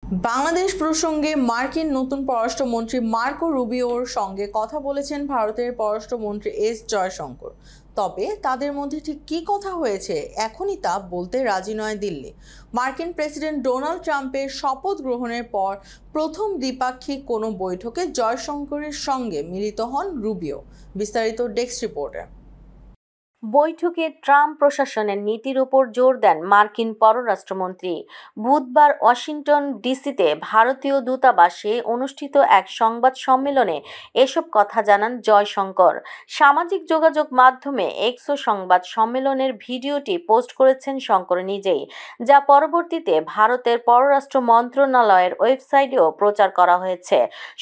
বাংলাদেশ প্রসঙ্গে মার্কিন নতুন পররাষ্ট্রমন্ত্রী মার্কো রুবিওর সঙ্গে কথা বলেছেন ভারতের পররাষ্ট্রমন্ত্রী এস জয়শঙ্কর। তবে তাদের মধ্যে ঠিক কী কথা হয়েছে এখনই তা বলতে রাজি নয় দিল্লি। মার্কিন প্রেসিডেন্ট ডোনাল্ড ট্রাম্পের শপথ গ্রহণের পর প্রথম দ্বিপাক্ষিক কোনো বৈঠকে জয়শঙ্করের সঙ্গে মিলিত হন রুবিও। বিস্তারিত ডেস্ক রিপোর্টে। বৈঠকে ট্রাম্প প্রশাসনের নীতির উপর জোর দেন মার্কিন পররাষ্ট্রমন্ত্রী। বুধবার ওয়াশিংটন ডিসিতে ভারতীয় দূতাবাসে অনুষ্ঠিত এক সংবাদ সম্মেলনে এসব কথা জানান জয়শঙ্কর। সামাজিক যোগাযোগ মাধ্যমে এক্স সংবাদ সম্মেলনের ভিডিওটি পোস্ট করেছেন শঙ্কর নিজেই, যা পরবর্তীতে ভারতের পররাষ্ট্র মন্ত্রণালয়ের ওয়েবসাইটেও প্রচার করা হয়েছে।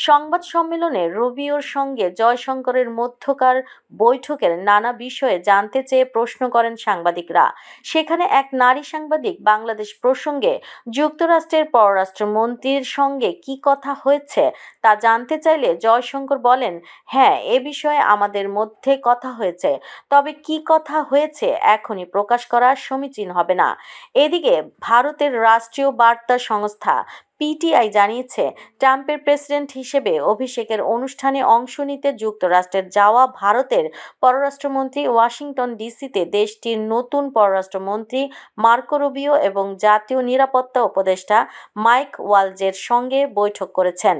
সংবাদ সম্মেলনে রুবিওর সঙ্গে জয়শঙ্করের মধ্যকার বৈঠকের নানা বিষয়ে জানতে চেয়ে প্রশ্ন করেন সাংবাদিকরা। সেখানে এক নারী সাংবাদিক বাংলাদেশ প্রসঙ্গে যুক্তরাষ্ট্রের পররাষ্ট্রমন্ত্রীর সঙ্গে কি কথা হয়েছে তা জানতে চাইলে জয়শঙ্কর বলেন, হ্যাঁ, এ বিষয়ে আমাদের মধ্যে কথা হয়েছে, তবে কি কথা হয়েছে এখনই প্রকাশ করা সমীচীন হবে না। এদিকে ভারতের রাষ্ট্রীয় বার্তা সংস্থা পিটিআই জানিয়েছে, ট্রাম্পের প্রেসিডেন্ট হিসেবে অভিষেকের অনুষ্ঠানে অংশ নিতে যুক্তরাষ্ট্রের যাওয়া ভারতের পররাষ্ট্রমন্ত্রী ওয়াশিংটন ডিসিতে দেশটির নতুন পররাষ্ট্রমন্ত্রী মার্কো রুবিও এবং জাতীয় নিরাপত্তা উপদেষ্টা মাইক ওয়ালজের সঙ্গে বৈঠক করেছেন।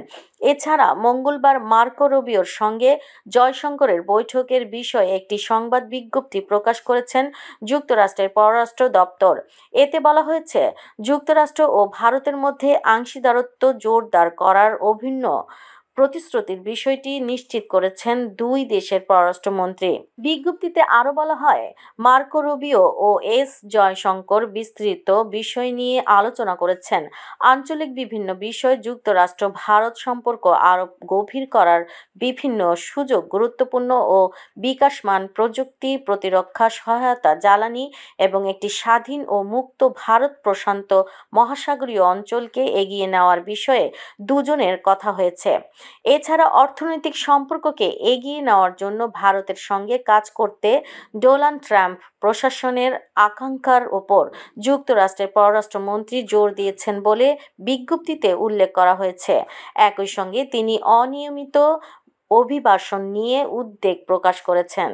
এছাড়া মঙ্গলবার মার্কো রুবিওর সঙ্গে জয়শঙ্করের বৈঠকের বিষয়ে একটি সংবাদ বিজ্ঞপ্তি প্রকাশ করেছেন যুক্তরাষ্ট্রের পররাষ্ট্র দপ্তর। এতে বলা হয়েছে, যুক্তরাষ্ট্র ও ভারতের মধ্যে অংশীদারত্ব জোরদার করার অভিন্ন প্রতিশ্রুতির বিষয়টি নিশ্চিত করেছেন দুই দেশের পররাষ্ট্রমন্ত্রী। বিজ্ঞপ্তিতে আরও বলা হয়, মার্কো রুবিও ও এস জয়শঙ্কর বিস্তৃত বিষয় নিয়ে আলোচনা করেছেন। আঞ্চলিক বিভিন্ন বিষয়, যুক্তরাষ্ট্র ভারত সম্পর্ক আরও গভীর করার বিভিন্ন সুযোগ, গুরুত্বপূর্ণ ও বিকাশমান প্রযুক্তি, প্রতিরক্ষা সহায়তা, জ্বালানি এবং একটি স্বাধীন ও মুক্ত ভারত প্রশান্ত মহাসাগরীয় অঞ্চলকে এগিয়ে নেওয়ার বিষয়ে দুজনের কথা হয়েছে। এছাড়া অর্থনৈতিক সম্পর্ককে এগিয়ে নেওয়ার জন্য ভারতের সঙ্গে কাজ করতে ডোনাল্ড ট্রাম্প প্রশাসনের আকাঙ্ক্ষার ওপর যুক্তরাষ্ট্রের পররাষ্ট্রমন্ত্রী জোর দিয়েছেন বলে বিজ্ঞপ্তিতে উল্লেখ করা হয়েছে। একই সঙ্গে তিনি অনিয়মিত অভিবাসন নিয়ে উদ্বেগ প্রকাশ করেছেন।